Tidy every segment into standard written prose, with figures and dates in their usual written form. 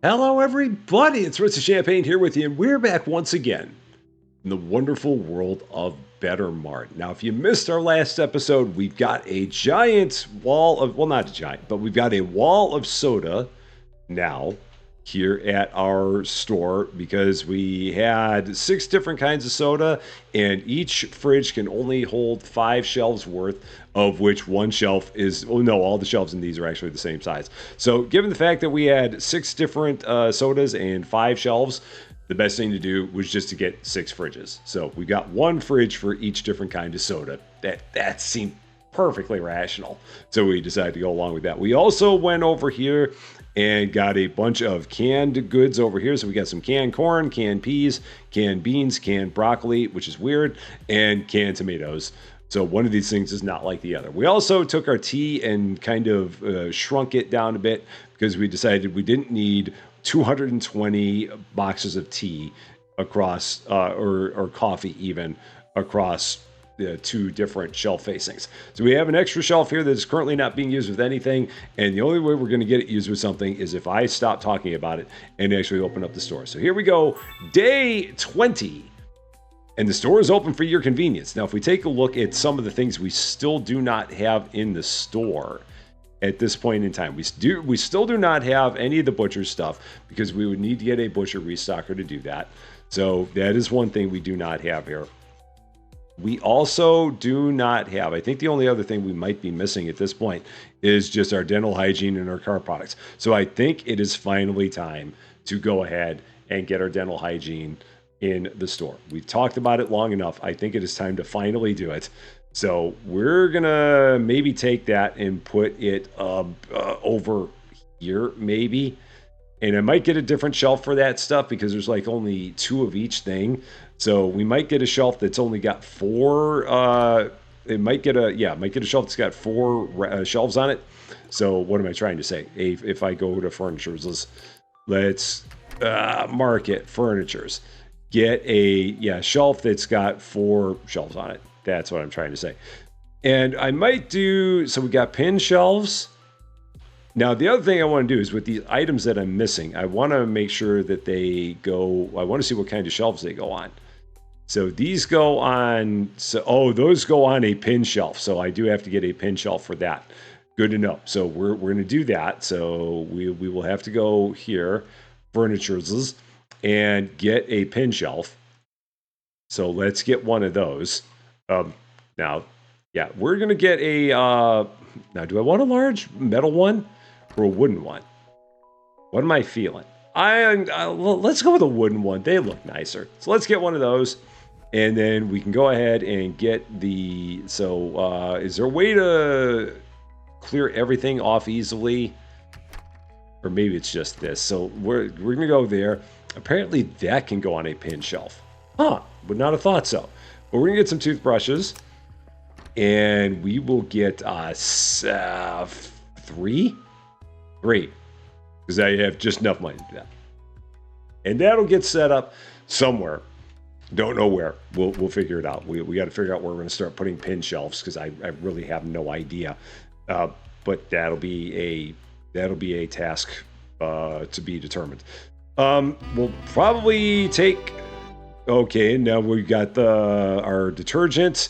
Hello, everybody. It's Champaign here with you, and we're back once again in the wonderful world of Better Mart. Now, if you missed our last episode, we've got a giant wall of, well, not a giant, but we've got a wall of soda now here at our store because we had 6 different kinds of soda, and each fridge can only hold 5 shelves worth, of which one shelf is, oh no, all the shelves in these are actually the same size. So given the fact that we had 6 different sodas and 5 shelves, the best thing to do was just to get 6 fridges. So we got one fridge for each different kind of soda. That seemed perfectly rational. So we decided to go along with that. We also went over here and got a bunch of canned goods over here. So we got some canned corn, canned peas, canned beans, canned broccoli, which is weird, and canned tomatoes. So one of these things is not like the other. We also took our tea and kind of shrunk it down a bit because we decided we didn't need 220 boxes of tea across, or coffee even, across the 2 different shelf facings. So we have an extra shelf here that is currently not being used with anything, and the only way we're going to get it used with something is if I stop talking about it and actually open up the store. So here we go, day 20. And the store is open for your convenience. Now, if we take a look at some of the things we still do not have in the store at this point in time, we still do not have any of the butcher stuff because we would need to get a butcher restocker to do that. So that is one thing we do not have here. We also do not have, I think the only other thing we might be missing at this point is just our dental hygiene and our car products. So I think it is finally time to go ahead and get our dental hygiene in the store. We've talked about it long enough. I think it is time to finally do it. So we're gonna maybe take that and put it over here maybe. And I might get a different shelf for that stuff because there's like only 2 of each thing. So we might get a shelf that's only got 4. Might get a shelf that's got 4 shelves on it. So what am I trying to say? If I go to furnitures, let's mark it furnitures. Get a shelf that's got 4 shelves on it. That's what I'm trying to say. And I might do, so we got pin shelves. Now, the other thing I want to do is with these items that I'm missing, I want to make sure that they go, I want to see what kind of shelves they go on. So these go on, those go on a pin shelf. So I do have to get a pin shelf for that. Good to know. So we're going to do that. So we will have to go here, furnitures, and get a pin shelf. So let's get one of those. Now, yeah, we're going to get a, now do I want a large metal one or a wooden one? What am I feeling? Let's go with a wooden one. They look nicer. So let's get one of those. And then we can go ahead and get the, so is there a way to clear everything off easily? Or maybe it's just this. So we're going to go there. Apparently that can go on a pin shelf. Huh, would not have thought so. But we're going to get some toothbrushes. And we will get 3. Because I have just enough money to do that. And that'll get set up somewhere. Don't know where. We'll figure it out. We got to figure out where we're going to start putting pin shelves because I really have no idea. But that'll be a task to be determined. We'll probably take. Okay, now we've got our detergent.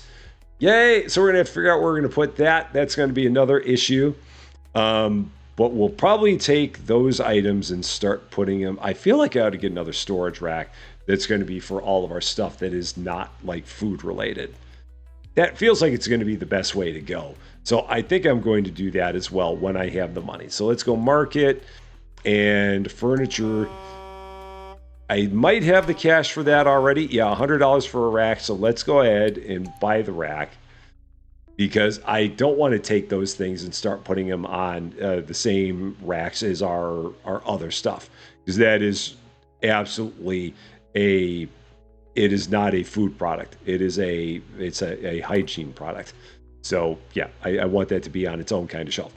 Yay! So we're gonna have to figure out where we're gonna put that. That's going to be another issue. But we'll probably take those items and start putting them. I feel like I ought to get another storage rack that's going to be for all of our stuff that is not like food related. That feels like it's going to be the best way to go. So I think I'm going to do that as well when I have the money. So let's go market and furniture. I might have the cash for that already. Yeah, $100 for a rack. So let's go ahead and buy the rack. Because I don't want to take those things and start putting them on the same racks as our other stuff. Because that is absolutely it is not a food product. It's a hygiene product. So yeah, I want that to be on its own kind of shelf.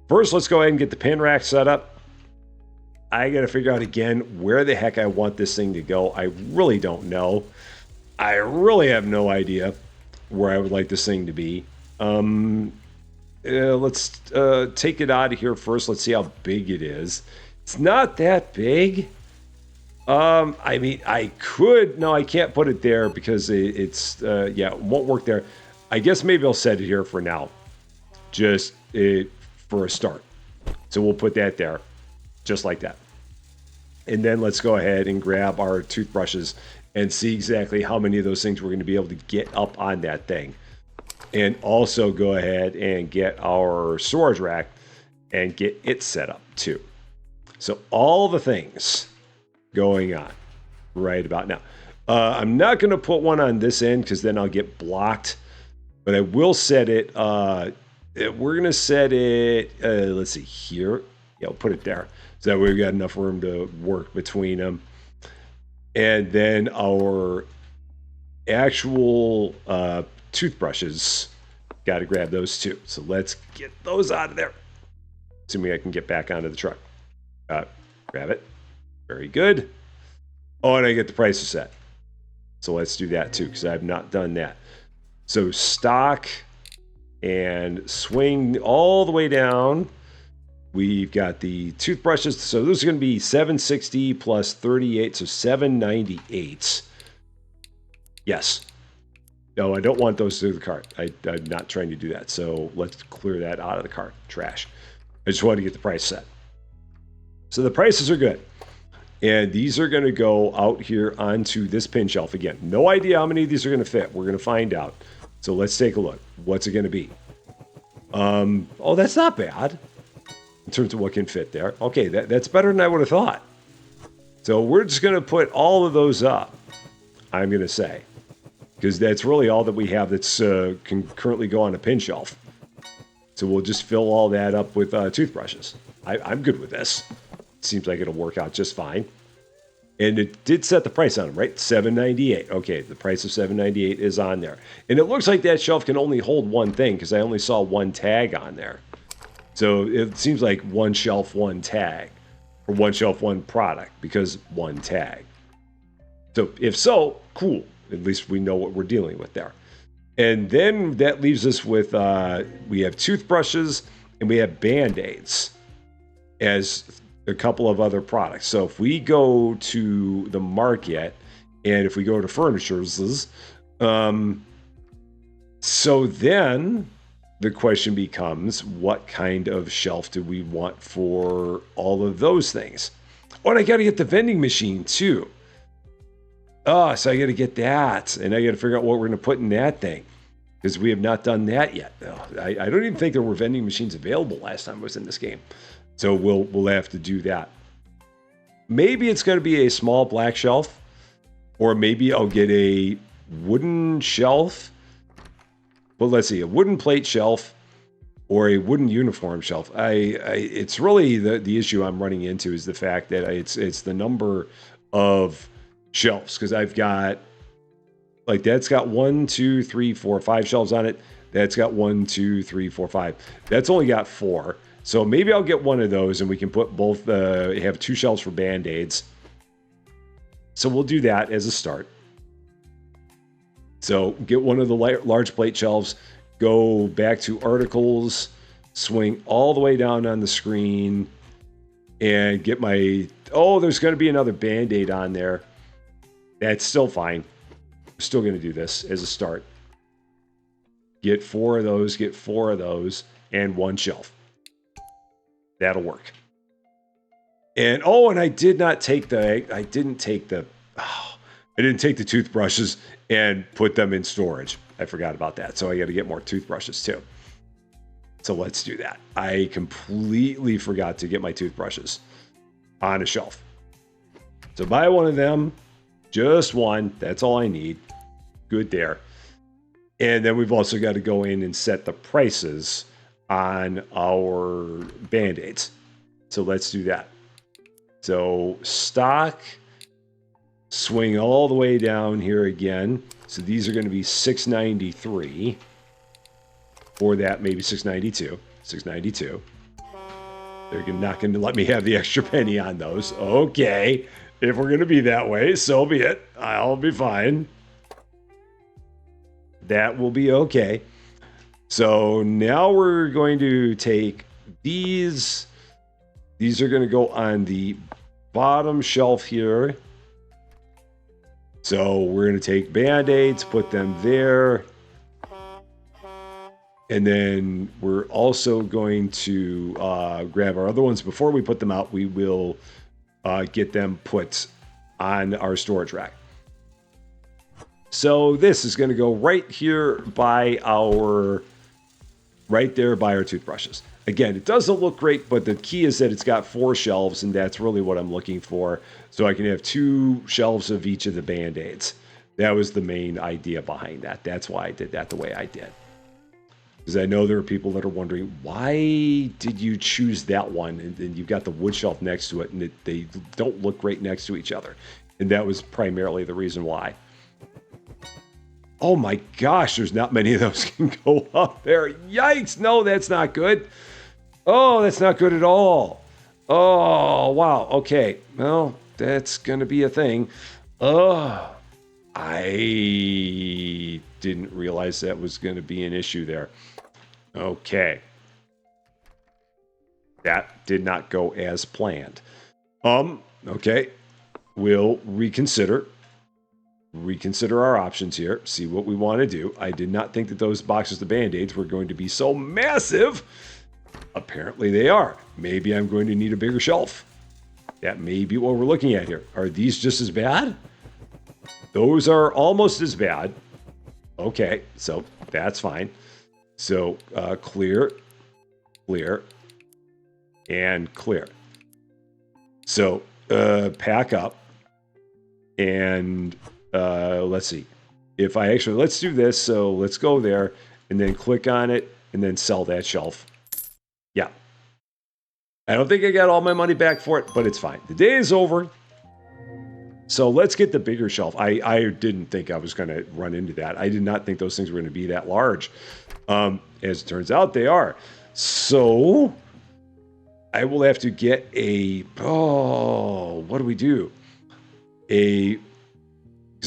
First, let's go ahead and get the pin rack set up. I got to figure out again where the heck I want this thing to go. I really don't know. I really have no idea where I would like this thing to be. Let's take it out of here first. Let's see how big it is. It's not that big. I mean, I could. No, I can't put it there because it's yeah, it won't work there. I guess maybe I'll set it here for now, just for a start. So we'll put that there, just like that. And then let's go ahead and grab our toothbrushes and see exactly how many of those things we're going to be able to get up on that thing. And also go ahead and get our storage rack and get it set up too. So all the things going on right about now. I'm not going to put one on this end because then I'll get blocked. But I will set it. We're going to set it, let's see here. Yeah, I'll put it there. So that way we've got enough room to work between them. And then our actual toothbrushes, got to grab those too. So let's get those out of there. Assuming I can get back onto the truck. Grab it. Very good. Oh, and I get the prices set. So let's do that too, because I've not done that. So stock and swing all the way down. We've got the toothbrushes. So those are going to be $760 plus 38, so $798. Yes. No, I don't want those through the cart. I'm not trying to do that. So let's clear that out of the cart. Trash. I just want to get the price set. So the prices are good. And these are going to go out here onto this pin shelf again. No idea how many of these are going to fit. We're going to find out. So let's take a look. What's it going to be? Oh, that's not bad in terms of what can fit there. Okay, that's better than I would have thought. So we're just going to put all of those up, I'm going to say, because that's really all that we have that's can currently go on a pin shelf. So we'll just fill all that up with toothbrushes. I'm good with this. Seems like it'll work out just fine. And it did set the price on them, right? $7.98. Okay, the price of $7.98 is on there. And it looks like that shelf can only hold one thing because I only saw one tag on there. So it seems like one shelf, one tag. Or one shelf, one product because one tag. So if so, cool. At least we know what we're dealing with there. And then that leaves us with, we have toothbrushes and we have Band-Aids as a couple of other products. So if we go to the market and if we go to furnitures, so then the question becomes, what kind of shelf do we want for all of those things? Oh, and I got to get the vending machine too. Oh, so I got to get that. And I got to figure out what we're going to put in that thing because we have not done that yet. Oh, I don't even think there were vending machines available last time I was in this game. So we'll have to do that. Maybe it's going to be a small black shelf, or maybe I'll get a wooden shelf. Well, let's see, a wooden plate shelf or a wooden uniform shelf. It's really the issue I'm running into is the fact that it's the number of shelves because I've got like that's got 1, 2, 3, 4, 5 shelves on it. That's got 1, 2, 3, 4, 5. That's only got 4. So maybe I'll get one of those and we can put both, have 2 shelves for Band-Aids. So we'll do that as a start. So get one of the large plate shelves, go back to articles, swing all the way down on the screen and get my, oh, there's going to be another Band-Aid on there. That's still fine. We're still going to do this as a start. Get 4 of those, and 1 shelf. That'll work. And oh, and I didn't take the toothbrushes and put them in storage. I forgot about that. So I got to get more toothbrushes too. So let's do that. I completely forgot to get my toothbrushes on a shelf. So buy one of them, just one. That's all I need. Good there. And then we've also got to go in and set the prices on our Band-Aids. So let's do that. So stock, swing all the way down here again. So these are going to be $6.93. Or that, maybe $6.92. $6.92. They're not going to let me have the extra penny on those. Okay. If we're going to be that way, so be it. I'll be fine. That will be okay. So now we're going to take these These are going to go on the bottom shelf here. So we're going to take Band-Aids, put them there. And then we're also going to grab our other ones. Before we put them out, we will get them put on our storage rack. So this is going to go right here by right there by our toothbrushes. Again, it doesn't look great, but the key is that it's got 4 shelves, and that's really what I'm looking for. So I can have 2 shelves of each of the Band-Aids. That was the main idea behind that. That's why I did that the way I did. Because I know there are people that are wondering, why did you choose that one? And then you've got the wood shelf next to it, and they don't look great next to each other. And that was primarily the reason why. Oh my gosh, there's not many of those can go up there. Yikes, no, that's not good. Oh, that's not good at all. Oh, wow, okay. Well, that's going to be a thing. Oh, I didn't realize that was going to be an issue there. Okay. That did not go as planned. Okay. We'll reconsider our options here, see what we want to do. I did not think that those boxes of Band-Aids were going to be so massive. Apparently they are. Maybe I'm going to need a bigger shelf. That may be what we're looking at here. Are these just as bad? Those are almost as bad. Okay, so that's fine. So clear, and clear. So pack up, and let's see. If I actually, let's do this. So let's go there, and then click on it, and then sell that shelf. Yeah. I don't think I got all my money back for it, but it's fine. The day is over. So let's get the bigger shelf. I didn't think I was going to run into that. I did not think those things were going to be that large. As it turns out, they are. So I will have to get what do we do?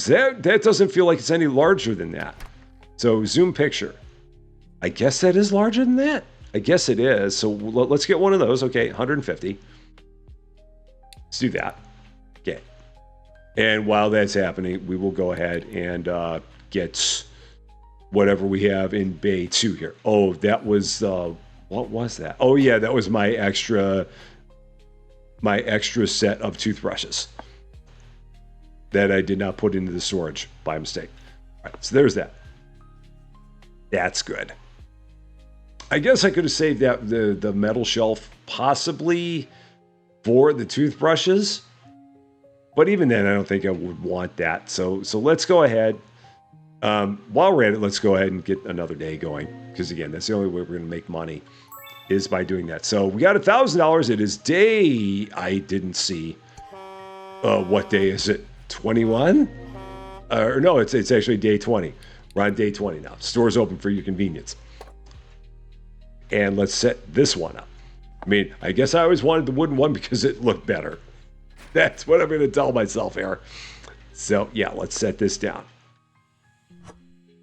That doesn't feel like it's any larger than that. So zoom picture. I guess that is larger than that. I guess it is. So let's get one of those. Okay, 150. Let's do that. Okay. And while that's happening, we will go ahead and get whatever we have in Bay 2 here. Oh, that was, what was that? Oh yeah, that was my extra set of toothbrushes that I did not put into the storage by mistake. All right, so there's that. That's good. I guess I could have saved that the metal shelf possibly for the toothbrushes. But even then, I don't think I would want that. So let's go ahead. While we're at it, let's go ahead and get another day going. Because again, that's the only way we're going to make money is by doing that. So we got $1,000. It is day, I didn't see. What day is it? 21? Or no, it's actually day 20. We're on day 20 now. Store's open for your convenience. And let's set this one up. I mean, I guess I always wanted the wooden one because it looked better. That's what I'm going to tell myself here. So, yeah, let's set this down.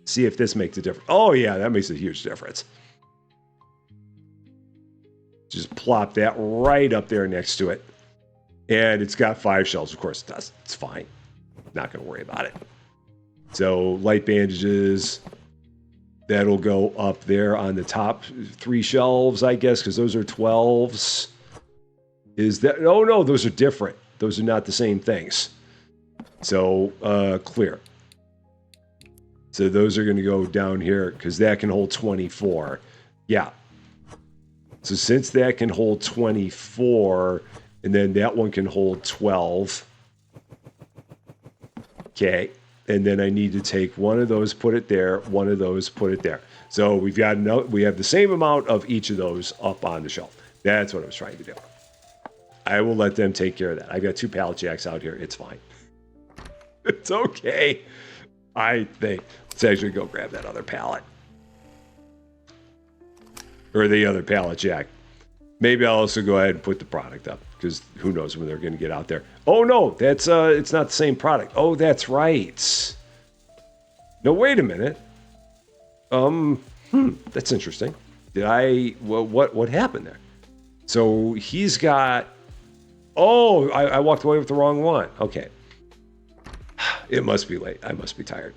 See if this makes a difference. Oh, yeah, that makes a huge difference. Just plop that right up there next to it. And it's got 5 shelves. Of course it does. It's fine. Not going to worry about it. So, light bandages. That'll go up there on the top 3 shelves, I guess, because those are 12s. Is that... Oh, no, those are different. Those are not the same things. So, clear. So those are going to go down here because that can hold 24. Yeah. So since that can hold 24, and then that one can hold 12. Okay. And then I need to take one of those, put it there, one of those, put it there. So we have the same amount of each of those up on the shelf. That's what I was trying to do. I will let them take care of that. I've got 2 pallet jacks out here. It's fine. It's okay. I think. Let's actually go grab that other pallet. Or the other pallet jack. Maybe I'll also go ahead and put the product up. Because who knows when they're going to get out there. Oh, no. That's it's not the same product. Oh, that's right. No, wait a minute. That's interesting. Did I... Well, what happened there? So he's got, oh, I walked away with the wrong one. Okay. It must be late. I must be tired.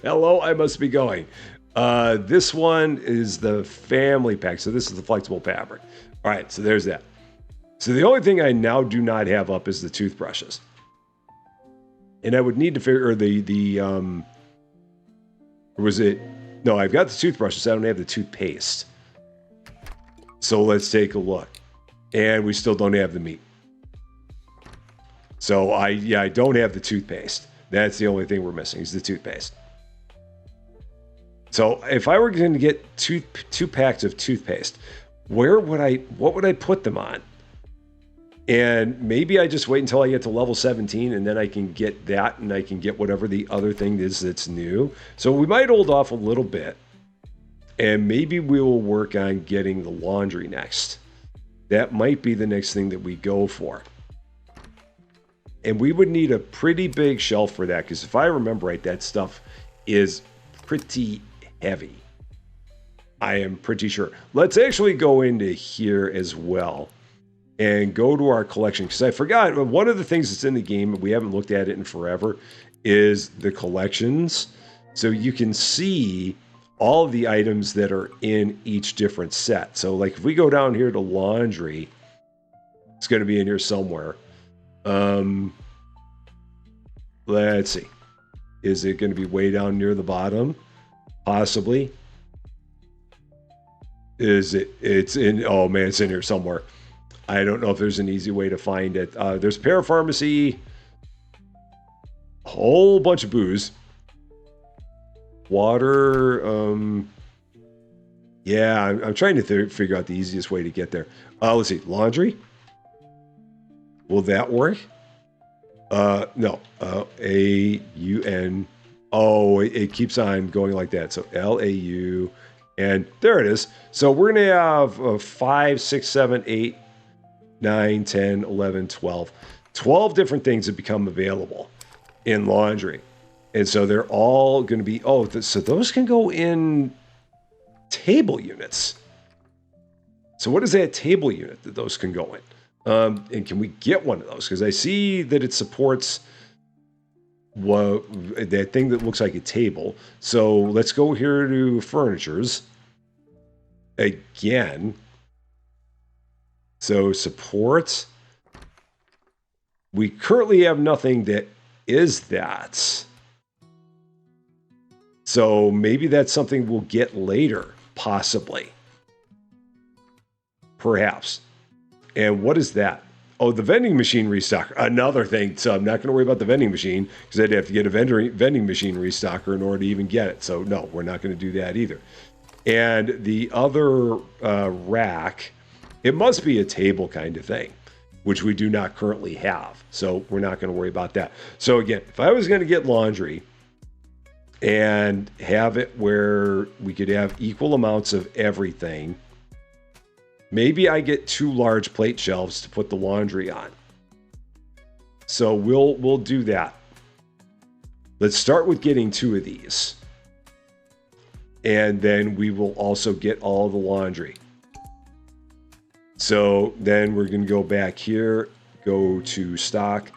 Hello, I must be going. This one is the family pack. So this is the flexible fabric. All right, so there's that. So the only thing I now do not have up is the toothbrushes. And I would need to figure was it? No, I've got the toothbrushes. I don't have the toothpaste. So let's take a look. And we still don't have the meat. So I don't have the toothpaste. That's the only thing we're missing is the toothpaste. So if I were going to get two packs of toothpaste, what would I put them on? And maybe I just wait until I get to level 17 and then I can get that and I can get whatever the other thing is that's new. So we might hold off a little bit and maybe we will work on getting the laundry next. That might be the next thing that we go for. And we would need a pretty big shelf for that because if I remember right, that stuff is pretty heavy. I am pretty sure. Let's actually go into here as well and go to our collection because I forgot one of the things that's in the game, we haven't looked at it in forever, is the collections. So you can see all of the items that are in each different set. So like if we go down here to laundry, it's going to be in here somewhere. Let's see. Is it going to be way down near the bottom? Possibly. Is it? It's in. Oh man, it's in here somewhere. I don't know if there's an easy way to find it. There's parapharmacy, a whole bunch of booze, water. Yeah, I'm trying to figure out the easiest way to get there. Let's see, laundry. Will that work? No. A-U-N. Oh, it keeps on going like that. So L-A-U. And there it is. So we're going to have 5, 6, 7, 8, 9, 10, 11, 12. 12 different things that become available in laundry. And so they're all going to be, so those can go in table units. So what is that table unit that those can go in? And can we get one of those? Because I see that it supports that thing that looks like a table. So let's go here to furnitures again. So support. We currently have nothing that is that. So maybe that's something we'll get later, possibly. Perhaps. And what is that? Oh, the vending machine restocker. Another thing. So I'm not going to worry about the vending machine because I'd have to get a vending machine restocker in order to even get it. So no, we're not going to do that either. And the other rack, it must be a table kind of thing, which we do not currently have. So we're not going to worry about that. So again, if I was going to get laundry and have it where we could have equal amounts of everything, maybe I get 2 large plate shelves to put the laundry on. So we'll do that. Let's start with getting 2 of these. And then we will also get all the laundry. So then we're going to go back here, go to stock.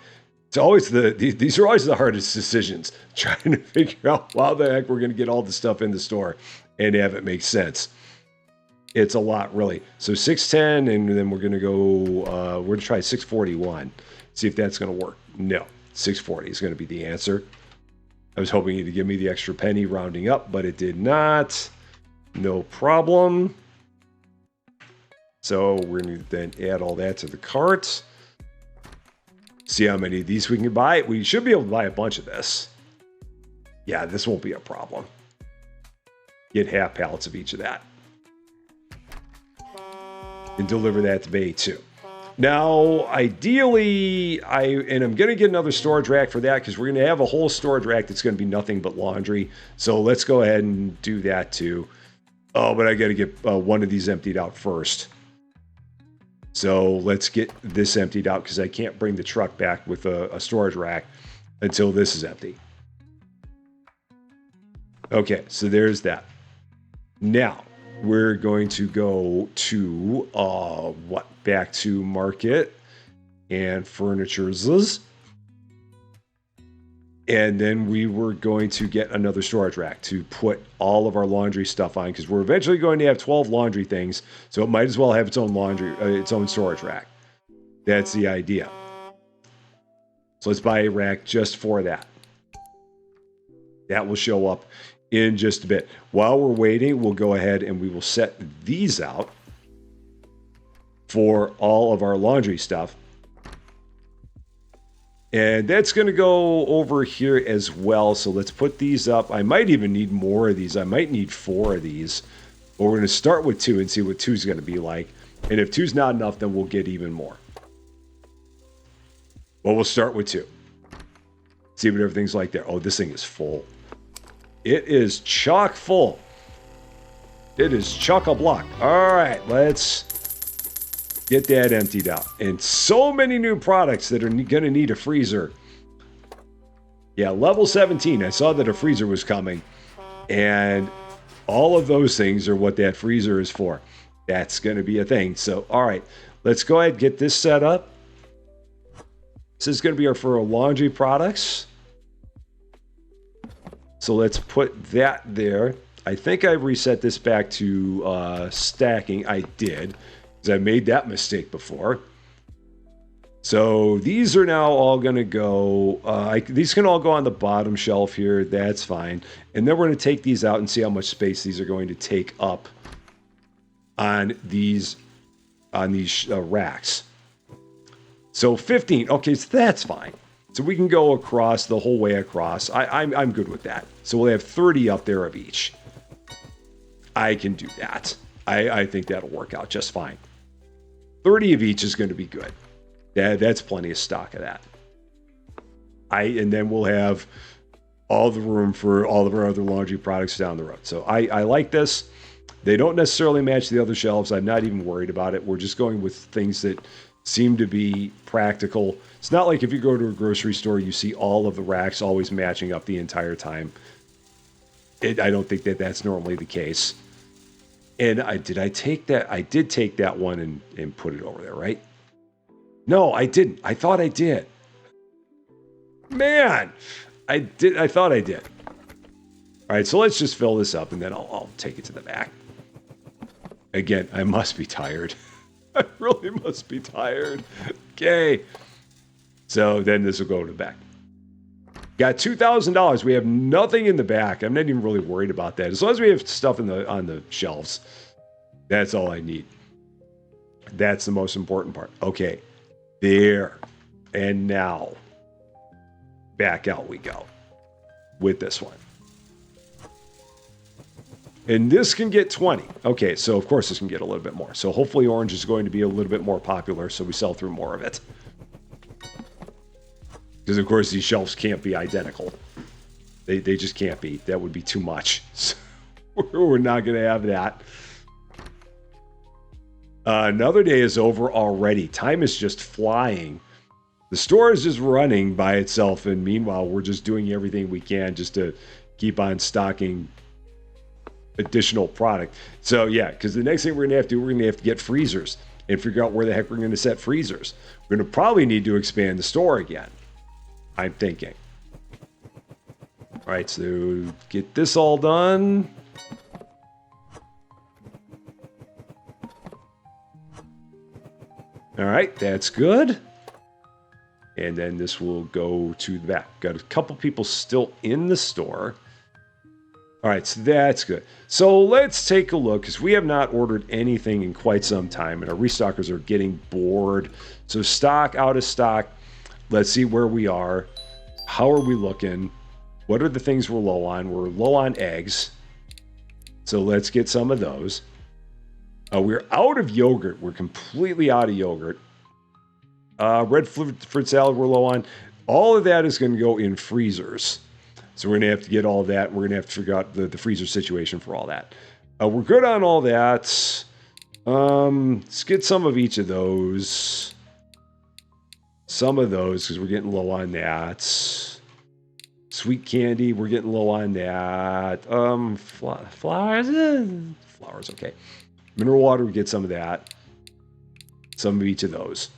It's always these are always the hardest decisions, trying to figure out how the heck we're going to get all the stuff in the store and have it make sense. It's a lot, really. So 610, and then we're going to go, we're going to try 641. See if that's going to work. No, 640 is going to be the answer. I was hoping you to give me the extra penny rounding up, but it did not. No problem. So we're going to then add all that to the cart. See how many of these we can buy. We should be able to buy a bunch of this. Yeah, this won't be a problem. Get half pallets of each of that. And deliver that to Bay too. Now, ideally, I'm going to get another storage rack for that because we're going to have a whole storage rack that's going to be nothing but laundry. So let's go ahead and do that too. Oh, but I got to get one of these emptied out first. So let's get this emptied out because I can't bring the truck back with a storage rack until this is empty. Okay, so there's that. Now, we're going to go to, back to market and furniture's. And then we were going to get another storage rack to put all of our laundry stuff on, because we're eventually going to have 12 laundry things, so it might as well have its own its own storage rack. That's the idea. So let's buy a rack just for that. That will show up in just a bit. While we're waiting, we'll go ahead and we will set these out for all of our laundry stuff. And that's going to go over here as well. So let's put these up. I might even need more of these. I might need 4 of these. But we're going to start with 2 and see what 2 is going to be like. And if 2's not enough, then we'll get even more. Well, we'll start with 2. See what everything's like there. Oh, this thing is full. It is chock full. It is chock-a-block. All right, let's get that emptied out. And so many new products that are going to need a freezer. Yeah, level 17. I saw that a freezer was coming. And all of those things are what that freezer is for. That's going to be a thing. So, all right, let's go ahead and get this set up. This is going to be for our laundry products. So let's put that there. I think I reset this back to stacking. I did. I made that mistake before. So these are now all going to go, these can all go on the bottom shelf here. That's fine. And then we're going to take these out and see how much space these are going to take up on these racks. So 15. Okay, so that's fine. So we can go across the whole way across. I'm good with that. So we'll have 30 up there of each. I can do that. I think that'll work out just fine. 30 of each is going to be good. That's plenty of stock of that. And then we'll have all the room for all of our other laundry products down the road. So I like this. They don't necessarily match the other shelves. I'm not even worried about it. We're just going with things that seem to be practical. It's not like if you go to a grocery store, you see all of the racks always matching up the entire time. I don't think that that's normally the case. And did I take that? I did take that one and put it over there, right? No, I didn't. I thought I did. Man, I thought I did. All right, so let's just fill this up, and then I'll take it to the back. Again, I must be tired. I really must be tired. Okay. So then this will go to the back. Got $2,000. We have nothing in the back. I'm not even really worried about that. As long as we have stuff on the shelves, that's all I need. That's the most important part. Okay, there. And now, back out we go with this one. And this can get 20. Okay, so of course this can get a little bit more. So hopefully orange is going to be a little bit more popular, so we sell through more of it. Because, of course, these shelves can't be identical. They just can't be. That would be too much. So we're not going to have that. Another day is over already. Time is just flying. The store is just running by itself, and meanwhile, we're just doing everything we can just to keep on stocking additional product. So, yeah, because the next thing we're going to have to do, we're going to have to get freezers and figure out where the heck we're going to set freezers. We're going to probably need to expand the store again. I'm thinking. All right, so get this all done. All right, that's good. And then this will go to the back. Got a couple people still in the store. All right, so that's good. So let's take a look, because we have not ordered anything in quite some time, and our restockers are getting bored. So stock, out of stock. Let's see where we are. How are we looking? What are the things we're low on? We're low on eggs. So let's get some of those. We're out of yogurt. We're completely out of yogurt. Red fruit salad we're low on. All of that is going to go in freezers. So we're going to have to get all of that. We're going to have to figure out the freezer situation for all that. We're good on all that. Let's get some of each of those. Some of those, because we're getting low on that. Sweet candy, we're getting low on that. Flowers, flowers, okay. Mineral water, we get some of that. Some of each of those.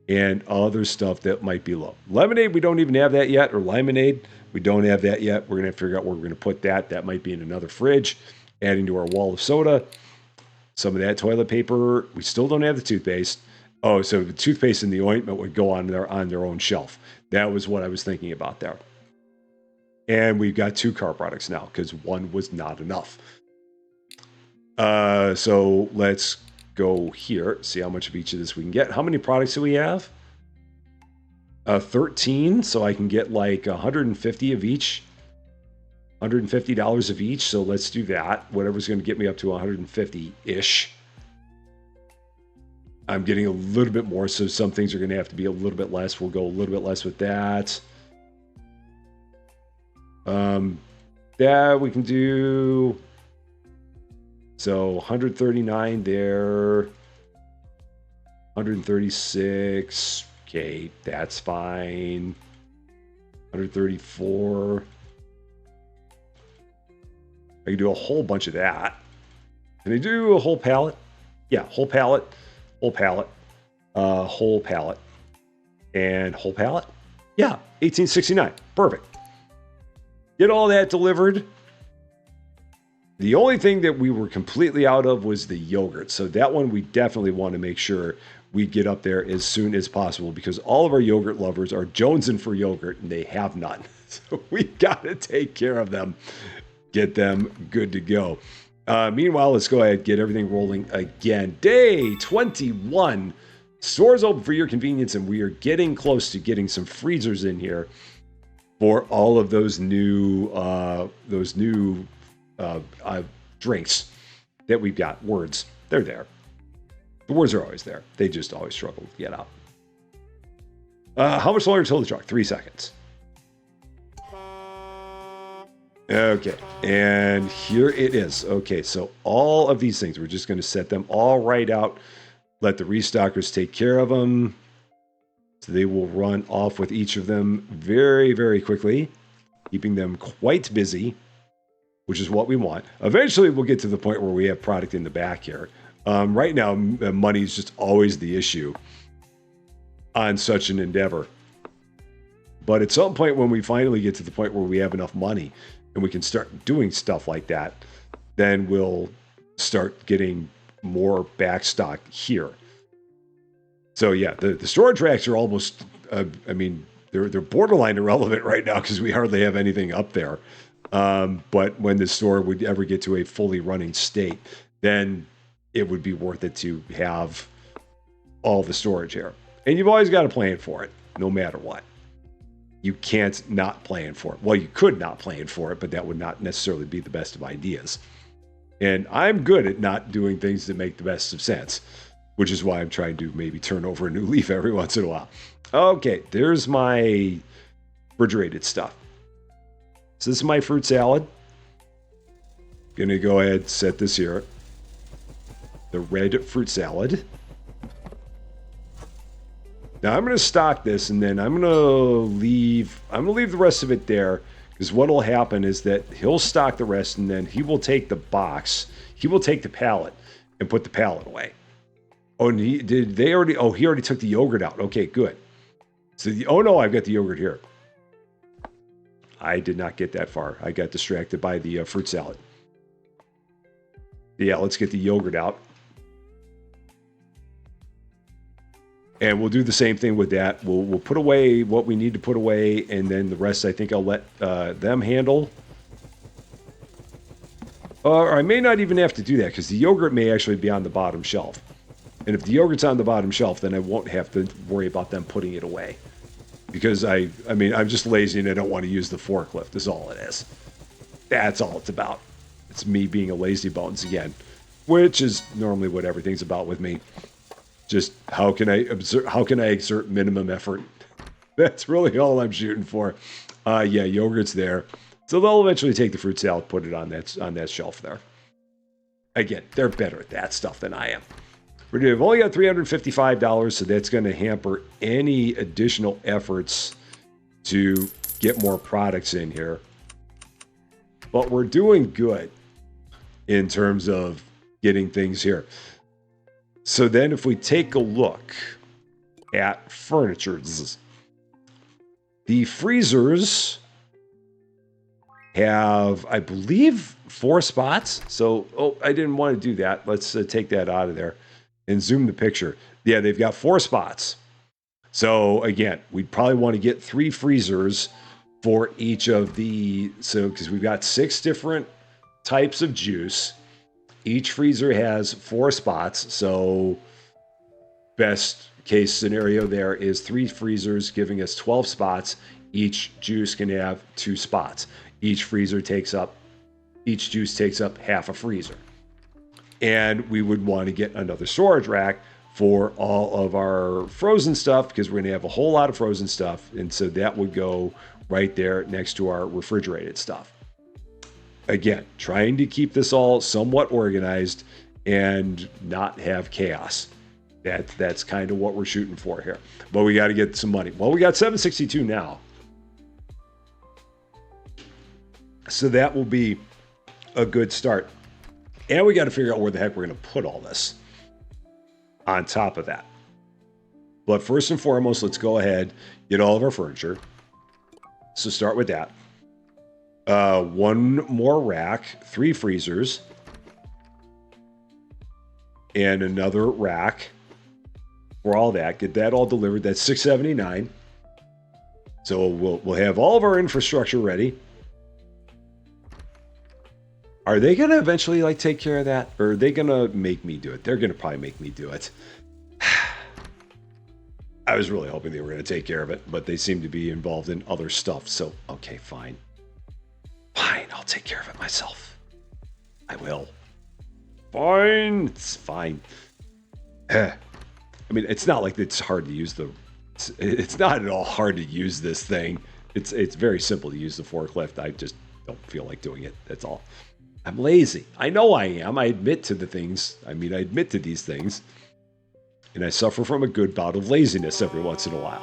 And other stuff that might be low. Lemonade, we don't even have that yet, or limonade, we don't have that yet. We're going to have to figure out where we're going to put that. That might be in another fridge, adding to our wall of soda. Some of that toilet paper, we still don't have the toothpaste. Oh, so the toothpaste and the ointment would go on their own shelf. That was what I was thinking about there. And we've got 2 car products now, because 1 was not enough. So let's go here, see how much of each of this we can get. How many products do we have? 13, so I can get like 150 of each. $150 of each, so let's do that. Whatever's going to get me up to 150-ish. I'm getting a little bit more, so some things are going to have to be a little bit less. We'll go a little bit less with that. That we can do... So 139 there, 136, okay, that's fine. 134. I can do a whole bunch of that. Can I do a whole pallet? Yeah, whole pallet, whole pallet, whole pallet, and whole pallet. Yeah, 1869, perfect. Get all that delivered. The only thing that we were completely out of was the yogurt. So that one we definitely want to make sure we get up there as soon as possible, because all of our yogurt lovers are jonesing for yogurt and they have none. So we got to take care of them, get them good to go. Meanwhile, let's go ahead and get everything rolling again. Day 21. Stores open for your convenience, and we are getting close to getting some freezers in here for all of those new drinks that we've got. Words, they're there. The words are always there. They just always struggle to get out. How much longer until the truck? 3 seconds. Okay, and here it is. Okay, so all of these things, we're just going to set them all right out. Let the restockers take care of them. So they will run off with each of them very, very quickly, keeping them quite busy, which is what we want. Eventually, we'll get to the point where we have product in the back here. Right now, money is just always the issue on such an endeavor. But at some point, when we finally get to the point where we have enough money and we can start doing stuff like that, then we'll start getting more back stock here. So yeah, the storage racks are almost, they're borderline irrelevant right now because we hardly have anything up there. But when the store would ever get to a fully running state, then it would be worth it to have all the storage here. And you've always got to plan for it, no matter what. You can't not plan for it. Well, you could not plan for it, but that would not necessarily be the best of ideas. And I'm good at not doing things that make the best of sense, which is why I'm trying to maybe turn over a new leaf every once in a while. Okay, there's my refrigerated stuff. So this is my fruit salad. Gonna go ahead and set this here. The red fruit salad. Now I'm gonna stock this, and then I'm gonna leave the rest of it there, because what will happen is that he'll stock the rest, and then he will take the box, he will take the pallet and put the pallet away. Oh, and he already took the yogurt out. Okay, good. So oh no, I've got the yogurt here. I did not get that far. I got distracted by the fruit salad. Yeah, let's get the yogurt out. And we'll do the same thing with that. We'll put away what we need to put away, and then the rest I think I'll let them handle. Or I may not even have to do that, because the yogurt may actually be on the bottom shelf. And if the yogurt's on the bottom shelf, then I won't have to worry about them putting it away. Because I'm just lazy and I don't want to use the forklift is all it is. That's all it's about. It's me being a lazy bones again, which is normally what everything's about with me. Just how can I exert minimum effort? That's really all I'm shooting for. Yeah, yogurt's there. So they'll eventually take the fruit salad, put it on that shelf there. Again, they're better at that stuff than I am. We've only got $355, so that's going to hamper any additional efforts to get more products in here. But we're doing good. in terms of getting things here. So then if we take a look at furniture, the freezers have, I believe, 4 spots. So, oh, I didn't want to do that. Let's take that out of there and zoom the picture. Yeah, they've got 4 spots. So again, we'd probably want to get 3 freezers for each of the, so because we've got 6 different types of juice. Each freezer has 4 spots. So best case scenario there is 3 freezers giving us 12 spots. Each juice can have 2 spots. Each juice takes up half a freezer. And we would want to get another storage rack for all of our frozen stuff, because we're going to have a whole lot of frozen stuff. And so that would go right there next to our refrigerated stuff. Again, trying to keep this all somewhat organized and not have chaos. That's kind of what we're shooting for here. But we got to get some money. Well, we got 762 now. So that will be a good start. And we got to figure out where the heck we're going to put all this on top of that. But first and foremost, let's go ahead, get all of our furniture. So start with that. 1 more rack, 3 freezers, and another rack for all that. Get that all delivered. That's $679. So we'll have all of our infrastructure ready. Are they going to eventually like take care of that? Or are they going to make me do it? They're going to probably make me do it. I was really hoping they were going to take care of it, but they seem to be involved in other stuff. So, okay, fine. Fine, I'll take care of it myself. I will. Fine, it's fine. I mean, it's not like it's hard to use it's not at all hard to use this thing. It's very simple to use the forklift. I just don't feel like doing it. That's all. I'm lazy. I know I am. I admit to the things. I mean, I admit to these things. And I suffer from a good bout of laziness every once in a while.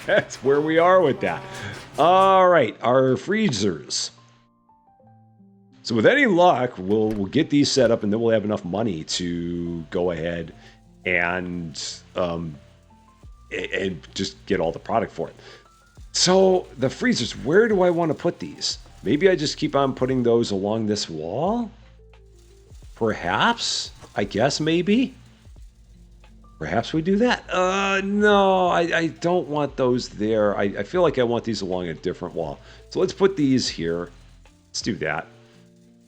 That's where we are with that. All right, our freezers. So with any luck, we'll get these set up, and then we'll have enough money to go ahead and just get all the product for it. So the freezers, where do I want to put these? Maybe I just keep on putting those along this wall? Perhaps? I guess maybe? Perhaps we do that. No, I don't want those there. I feel like I want these along a different wall. So let's put these here. Let's do that.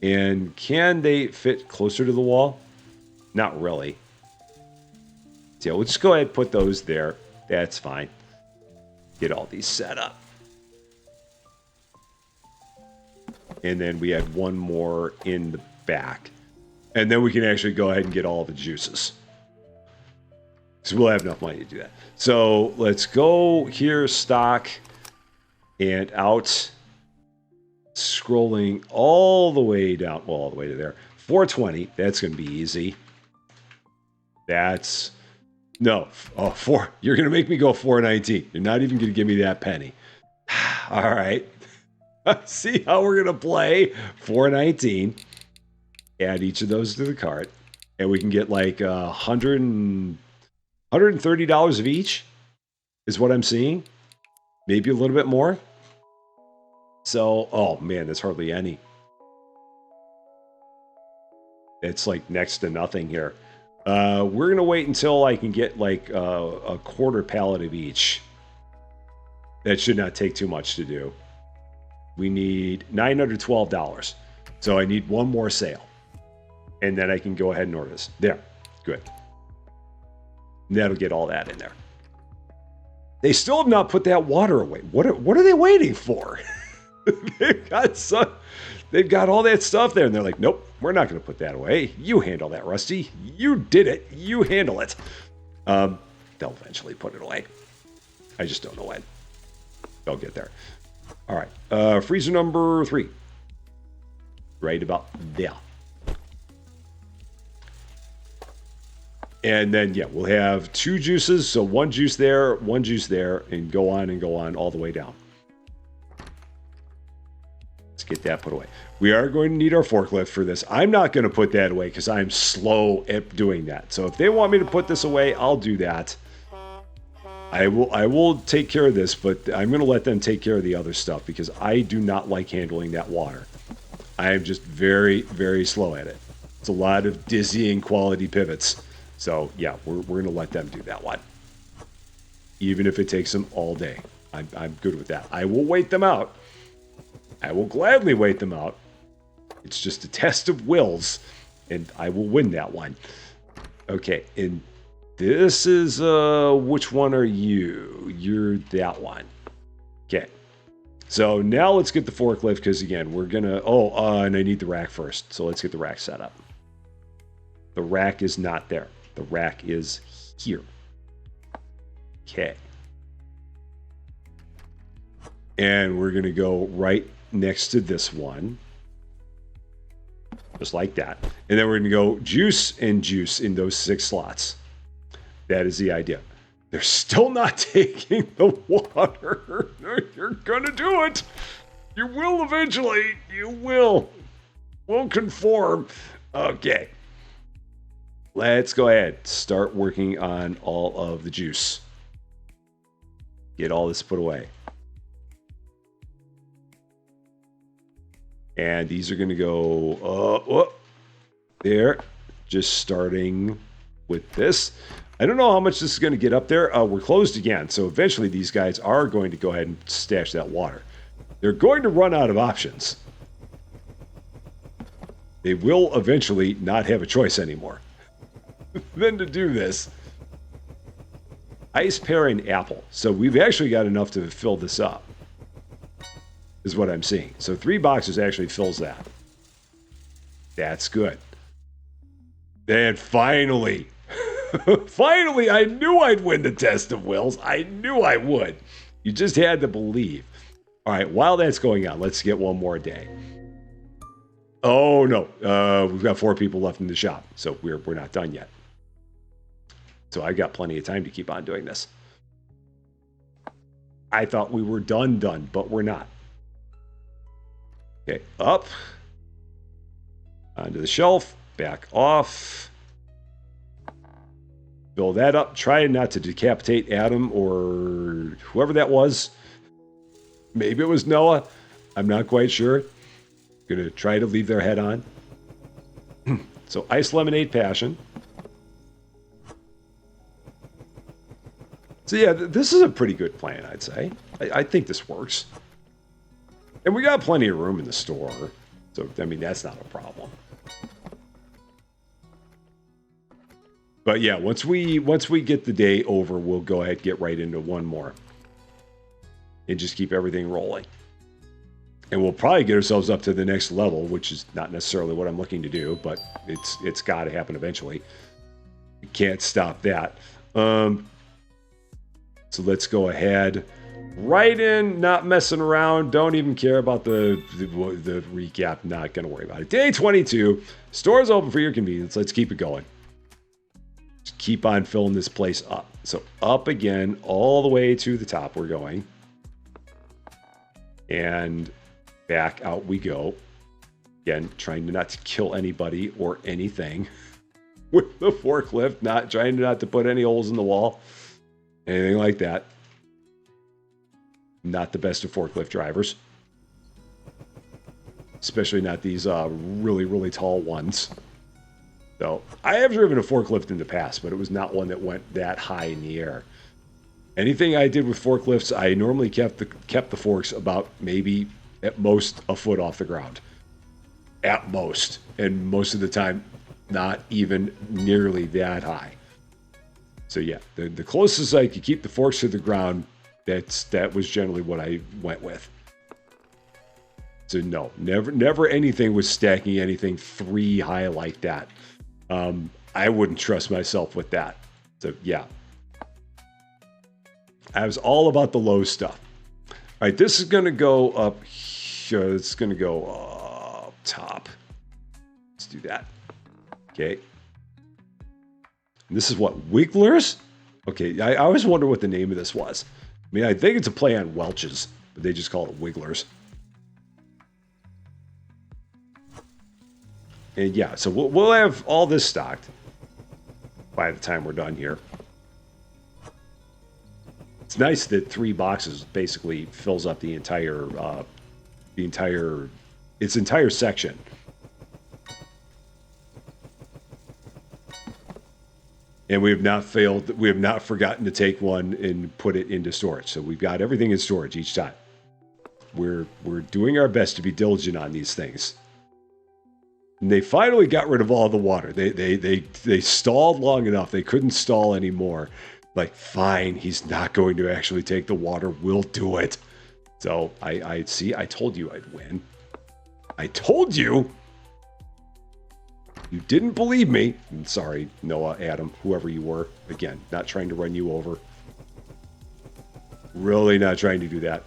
And can they fit closer to the wall? Not really. So yeah, we'll just go ahead and put those there. That's fine. Get all these set up. And then we had one more in the back. And then we can actually go ahead and get all the juices. So we'll have enough money to do that. So let's go here, stock, and out. Scrolling all the way down, well, all the way to there. 420, that's going to be easy. That's, no, oh, you're going to make me go 419. You're not even going to give me that penny. All right. See how we're going to play. 419. Add each of those to the cart. And we can get like $130 of each is what I'm seeing. Maybe a little bit more. So, oh man, that's hardly any. It's like next to nothing here. We're going to wait until I can get like a quarter pallet of each. That should not take too much to do. We need $912. So I need one more sale. And then I can go ahead and order this. There. Good. And that'll get all that in there. They still have not put that water away. What are they waiting for? They've got all that stuff there, and they're like, nope, we're not going to put that away. You handle that, Rusty. You did it. You handle it. They'll eventually put it away. I just don't know when. They'll get there. All right. Freezer number 3. Right about there. And then, yeah, we'll have 2 juices. So 1 juice there, 1 juice there, and go on all the way down. Let's get that put away. We are going to need our forklift for this. I'm not going to put that away because I'm slow at doing that. So if they want me to put this away, I'll do that. I will take care of this, but I'm going to let them take care of the other stuff because I do not like handling that water. I am just very, very slow at it. It's a lot of dizzying quality pivots. So yeah, we're going to let them do that one. Even if it takes them all day. I'm good with that. I will wait them out. I will gladly wait them out. It's just a test of wills, and I will win that one. Okay, and this is, which one are you? You're that one. Okay. So now let's get the forklift, because again, we're gonna, and I need the rack first. So let's get the rack set up. The rack is not there. The rack is here. Okay. And we're gonna go right next to this one. Just like that. And then we're gonna go juice and juice in those 6 slots. That is the idea. They're still not taking the water. You're gonna do it. You will eventually. You will. Won't conform. Okay. Let's go ahead. Start working on all of the juice. Get all this put away. And these are going to go there. Just starting with this. I don't know how much this is going to get up there. We're closed again, so eventually these guys are going to go ahead and stash that water. They're going to run out of options. They will eventually not have a choice anymore than to do this. Ice, pear, and apple. So we've actually got enough to fill this up, is what I'm seeing. So 3 boxes actually fills that. That's good. And finally, finally, I knew I'd win the test of wills. I knew I would. You just had to believe. All right, while that's going on, let's get one more day. Oh, no. We've got 4 people left in the shop, so we're not done yet. So I've got plenty of time to keep on doing this. I thought we were done, but we're not. Okay, up. Onto the shelf. Back off. Fill that up. Try not to decapitate Adam or whoever that was. Maybe it was Noah. I'm not quite sure. Going to try to leave their head on. So, ice lemonade passion. So yeah, this is a pretty good plan, I'd say. I think this works. And we got plenty of room in the store. So, I mean, that's not a problem. But yeah, once we get the day over, we'll go ahead and get right into one more. And just keep everything rolling. And we'll probably get ourselves up to the next level, which is not necessarily what I'm looking to do, but it's got to happen eventually. We can't stop that. So let's go ahead. Right in, not messing around. Don't even care about the recap. Not going to worry about it. Day 22. Store's open for your convenience. Let's keep it going. Just keep on filling this place up. So up again, all the way to the top we're going. And back out we go. Again, trying to not to kill anybody or anything with the forklift. Trying not to put any holes in the wall. Anything like that. Not the best of forklift drivers. Especially not these really, really tall ones. So, I have driven a forklift in the past, but it was not one that went that high in the air. Anything I did with forklifts, I normally kept the forks about maybe at most a foot off the ground. At most. And most of the time, not even nearly that high. So yeah, the closest I could keep the forks to the ground, that was generally what I went with. So no, never anything was stacking anything 3 high like that. I wouldn't trust myself with that. So yeah, I was all about the low stuff. All right, this is going to go up here. It's going to go up top. Let's do that. Okay. And this is what, Wigglers? Okay, I always wonder what the name of this was. I mean, I think it's a play on Welch's, but they just call it Wigglers. And yeah, so we'll have all this stocked by the time we're done here. It's nice that 3 boxes basically fills up the entire its entire section. And we have not forgotten to take one and put it into storage. So we've got everything in storage each time. We're doing our best to be diligent on these things. And they finally got rid of all the water. They stalled long enough. They couldn't stall anymore. Like, fine, he's not going to actually take the water. We'll do it. So I told you I'd win. I told you. You didn't believe me. I'm sorry, Noah, Adam, whoever you were. Again, not trying to run you over. Really not trying to do that.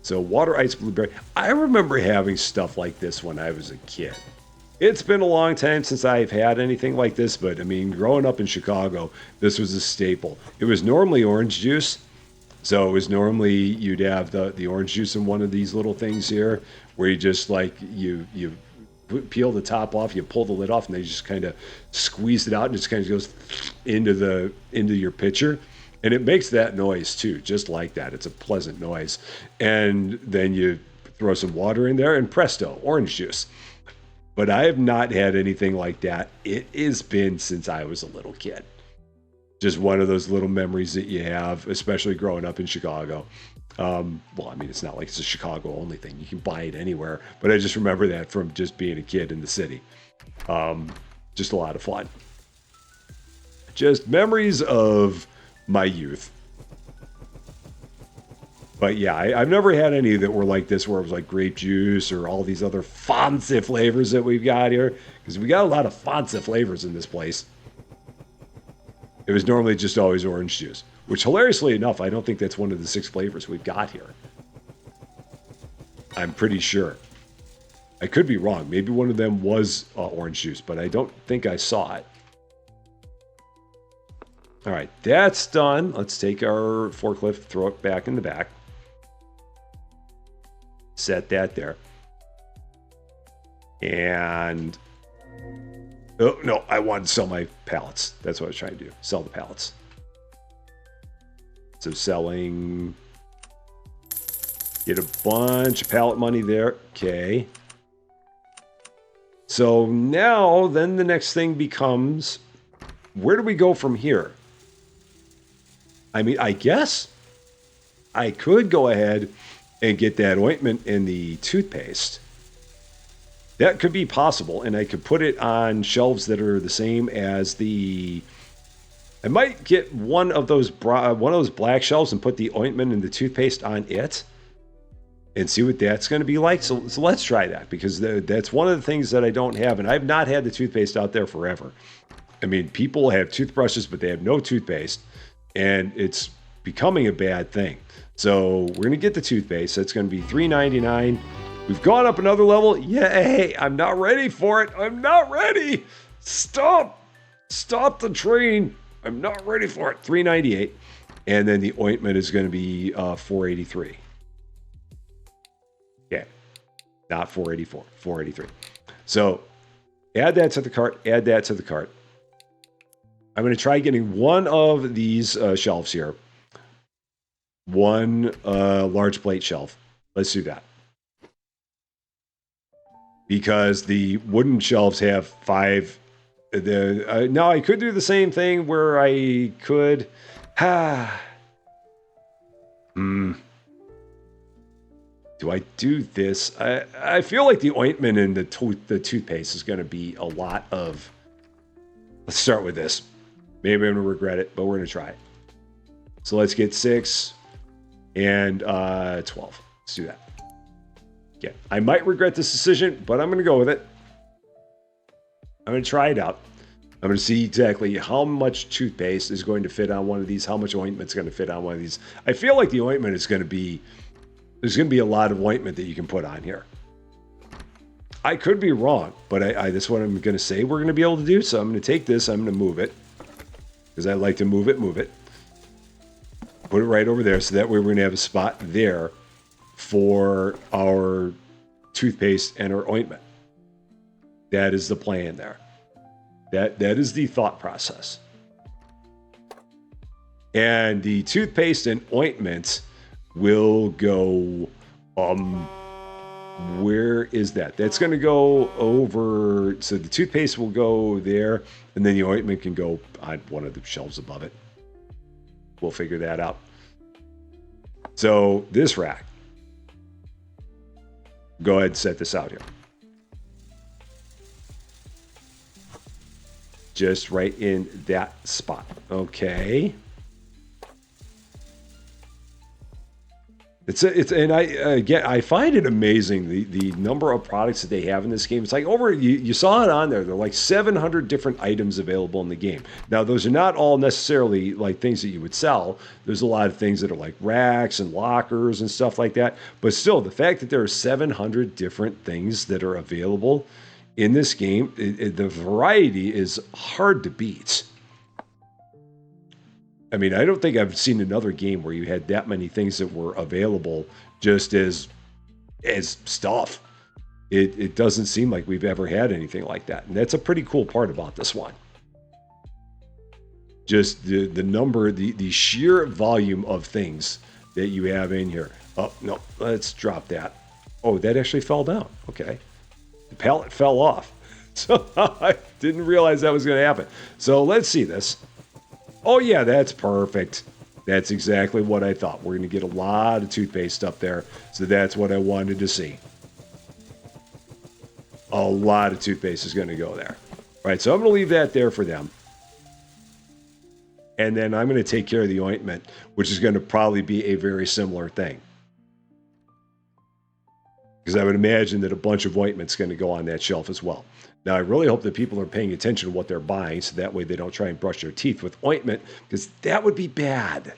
So water ice blueberry. I remember having stuff like this when I was a kid. It's been a long time since I've had anything like this, but I mean, growing up in Chicago, this was a staple. It was normally orange juice. So it was normally you'd have the orange juice in one of these little things here, where you just like you peel the top off, you pull the lid off, and they just kind of squeeze it out, and it just kind of goes into your pitcher. And it makes that noise too, just like that. It's a pleasant noise. And then you throw some water in there, and presto, orange juice. But I have not had anything like that. It has been since I was a little kid. Just one of those little memories that you have, especially growing up in Chicago. Well, I mean, it's not like it's a Chicago only thing. You can buy it anywhere. But I just remember that from just being a kid in the city. Just a lot of fun. Just memories of my youth. But yeah, I've never had any that were like this, where it was like grape juice or all these other fancy flavors that we've got here. Because we got a lot of fancy flavors in this place. It was normally just always orange juice. Which, hilariously enough, I don't think that's one of the 6 flavors we've got here. I'm pretty sure. I could be wrong. Maybe one of them was orange juice, but I don't think I saw it. All right, that's done. Let's take our forklift, throw it back in the back. Set that there. And... oh, no, I wanted to sell my pallets. That's what I was trying to do. Sell the pallets. So selling... get a bunch of pallet money there. Okay. So now, then the next thing becomes... where do we go from here? I mean, I guess I could go ahead and get that ointment and the toothpaste. That could be possible, and I could put it on shelves that are the same as the... I might get one of those black shelves and put the ointment and the toothpaste on it and see what that's going to be like. So let's try that, because that's one of the things that I don't have, and I've not had the toothpaste out there forever. I mean, people have toothbrushes, but they have no toothpaste, and it's becoming a bad thing. So we're going to get the toothpaste. That's going to be $3.99. We've gone up another level. Yay! I'm not ready for it. I'm not ready. Stop the train. I'm not ready for it. $3.98. And then the ointment is going to be $4.83. Okay. Not $4.84. $4.83. So add that to the cart. Add that to the cart. I'm going to try getting one of these shelves here. One large plate shelf. Let's do that. Because the wooden shelves have 5. Now, I could do the same thing where I could... Do I do this? I feel like the ointment and the toothpaste is going to be a lot of... let's start with this. Maybe I'm going to regret it, but we're going to try it. So let's get 6 and 12. Let's do that. Yeah, I might regret this decision, but I'm going to go with it. I'm going to try it out. I'm going to see exactly how much toothpaste is going to fit on one of these, how much ointment is going to fit on one of these. I feel like the ointment is going to be... there's going to be a lot of ointment that you can put on here. I could be wrong, but that's what I'm going to say we're going to be able to do. So I'm going to take this, I'm going to move it. Because I like to move it. Put it right over there, so that way we're going to have a spot there for our toothpaste and our ointment. That is the plan there. That is the thought process. And the toothpaste and ointment will go, where is that? That's going to go over, so the toothpaste will go there, and then the ointment can go on one of the shelves above it. We'll figure that out. So this rack, go ahead and set this out here. Just right in that spot. Okay. I find it amazing the number of products that they have in this game. It's like you saw it on there. There are like 700 different items available in the game. Now those are not all necessarily like things that you would sell. There's a lot of things that are like racks and lockers and stuff like that. But still, the fact that there are 700 different things that are available in this game, the variety is hard to beat. I mean, I don't think I've seen another game where you had that many things that were available just as stuff. It doesn't seem like we've ever had anything like that. And that's a pretty cool part about this one. Just the number, the sheer volume of things that you have in here. Oh, no, let's drop that. Oh, that actually fell down. Okay. The pallet fell off. So I didn't realize that was going to happen. So let's see this. Oh, yeah, that's perfect. That's exactly what I thought. We're going to get a lot of toothpaste up there. So that's what I wanted to see. A lot of toothpaste is going to go there. All right, so I'm going to leave that there for them. And then I'm going to take care of the ointment, which is going to probably be a very similar thing. Because I would imagine that a bunch of ointment's going to go on that shelf as well. Now, I really hope that people are paying attention to what they're buying, so that way they don't try and brush their teeth with ointment, because that would be bad.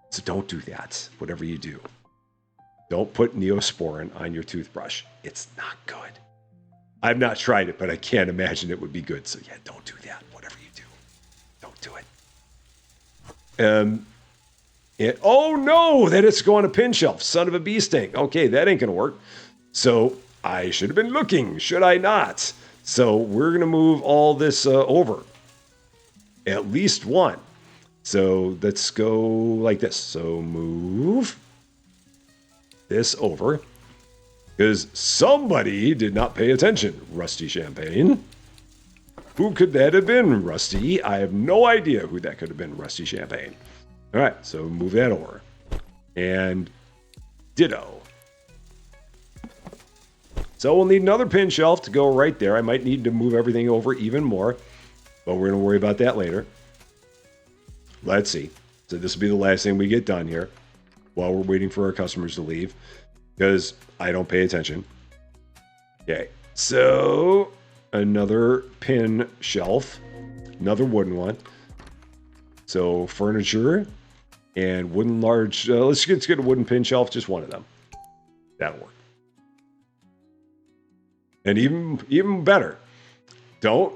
So don't do that, whatever you do. Don't put Neosporin on your toothbrush. It's not good. I've not tried it, but I can't imagine it would be good. So yeah, don't do that, whatever you do. Don't do it. Oh no, that it's going to pin shelf. Son of a bee stink. Okay, that ain't going to work. So I should have been looking, should I not? So we're going to move all this over. At least one. So let's go like this. So move this over. Because somebody did not pay attention. Rusty Champaign. Who could that have been, Rusty? I have no idea who that could have been, Rusty Champaign. All right, so move that over. And ditto. So we'll need another pin shelf to go right there. I might need to move everything over even more, but we're going to worry about that later. Let's see. So this will be the last thing we get done here while we're waiting for our customers to leave, because I don't pay attention. Okay, so another pin shelf, another wooden one. So furniture and wooden large, let's get a wooden pin shelf, just one of them. That'll work. And even better, don't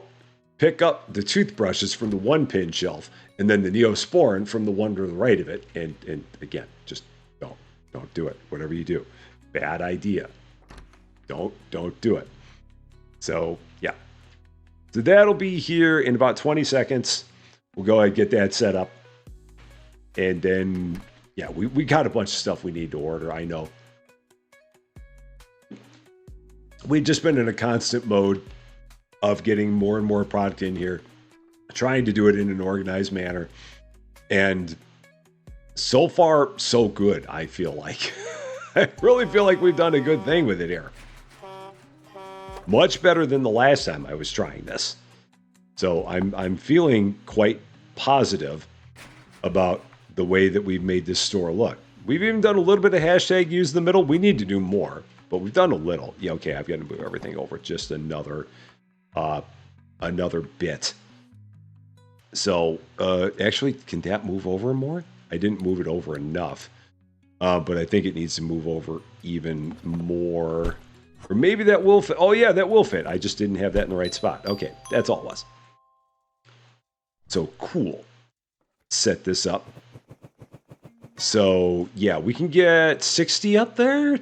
pick up the toothbrushes from the one pin shelf and then the Neosporin from the one to the right of it. And again, just don't do it. Whatever you do, bad idea. Don't do it. So yeah, so that'll be here in about 20 seconds. We'll go ahead and get that set up. And then, yeah, we got a bunch of stuff we need to order, I know. We've just been in a constant mode of getting more and more product in here, trying to do it in an organized manner. And so far, so good, I feel like. I really feel like we've done a good thing with it here. Much better than the last time I was trying this. So I'm feeling quite positive about the way that we've made this store look. We've even done a little bit of hashtag use the middle. We need to do more, but we've done a little. Yeah, okay, I've got to move everything over just another bit. So actually, can that move over more? I didn't move it over enough, but I think it needs to move over even more. Or maybe that will fit. Oh yeah, that will fit. I just didn't have that in the right spot. Okay, that's all it was. So cool. Set this up. So yeah, we can get 60 up there.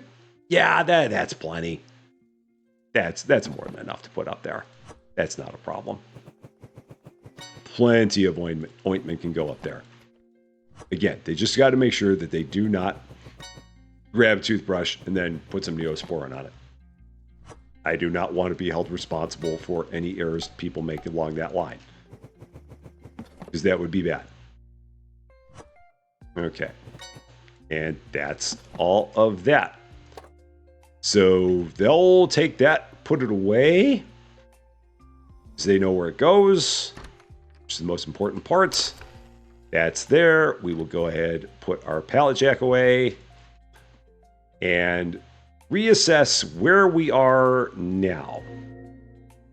Yeah, that's plenty. That's more than enough to put up there. That's not a problem. Plenty of ointment can go up there. Again, they just got to make sure that they do not grab a toothbrush and then put some Neosporin on it. I do not want to be held responsible for any errors people make along that line, because that would be bad. Okay. And that's all of that. So they'll take that, put it away, so they know where it goes, which is the most important parts. That's there. We will go ahead, put our pallet jack away, and reassess where we are now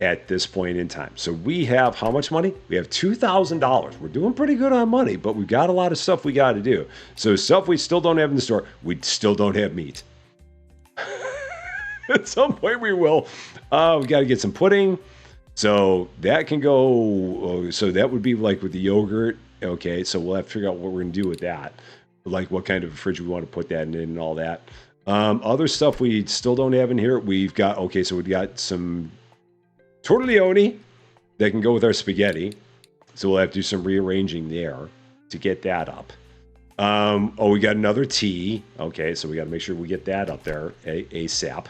at this point in time. So we have how much money? We have $2,000. We're doing pretty good on money, but we've got a lot of stuff we got to do. So stuff we still don't have in the store. We still don't have meat. At some point we will. We got to get some pudding. So that can go. So that would be like with the yogurt. Okay, so we'll have to figure out what we're going to do with that. Like what kind of a fridge we want to put that in and all that. Other stuff we still don't have in here. We've got, okay, so we've got some tortelloni that can go with our spaghetti. So we'll have to do some rearranging there to get that up. We got another tea. Okay, so we got to make sure we get that up there ASAP,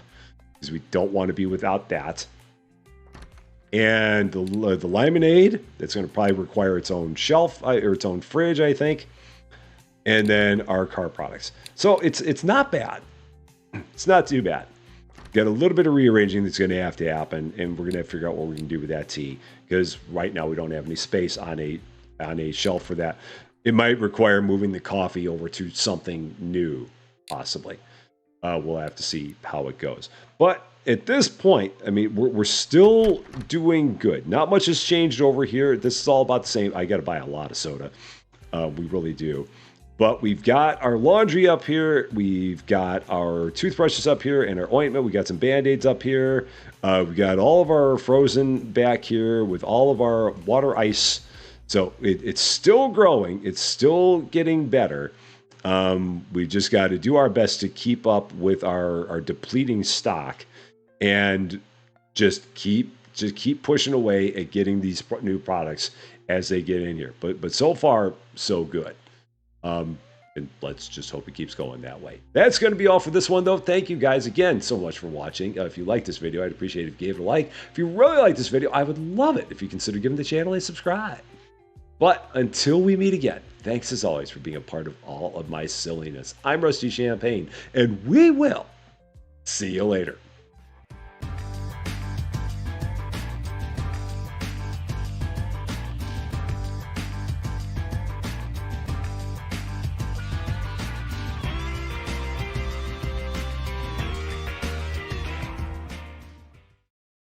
because we don't want to be without that. And the lemonade, that's going to probably require its own shelf or its own fridge, I think. And then our car products. So it's not bad. It's not too bad. Got a little bit of rearranging that's going to happen, and we're going to have to figure out what we can do with that tea, because right now we don't have any space on a shelf for that. It might require moving the coffee over to something new, possibly. We'll have to see how it goes. But at this point, I mean, we're still doing good. Not much has changed over here. This is all about the same. I got to buy a lot of soda. We really do. But we've got our laundry up here. We've got our toothbrushes up here and our ointment. We got some Band-Aids up here. We got all of our frozen back here with all of our water ice. So it's still growing. It's still getting better. We just got to do our best to keep up with our depleting stock, and just keep pushing away at getting these new products as they get in here. But so far, so good. And let's just hope it keeps going that way. That's going to be all for this one, though. Thank you guys again so much for watching. If you liked this video, I'd appreciate it if you gave it a like. If you really like this video, I would love it if you consider giving the channel a subscribe. But until we meet again, thanks as always for being a part of all of my silliness. I'm Rusty Champaign, and we will see you later.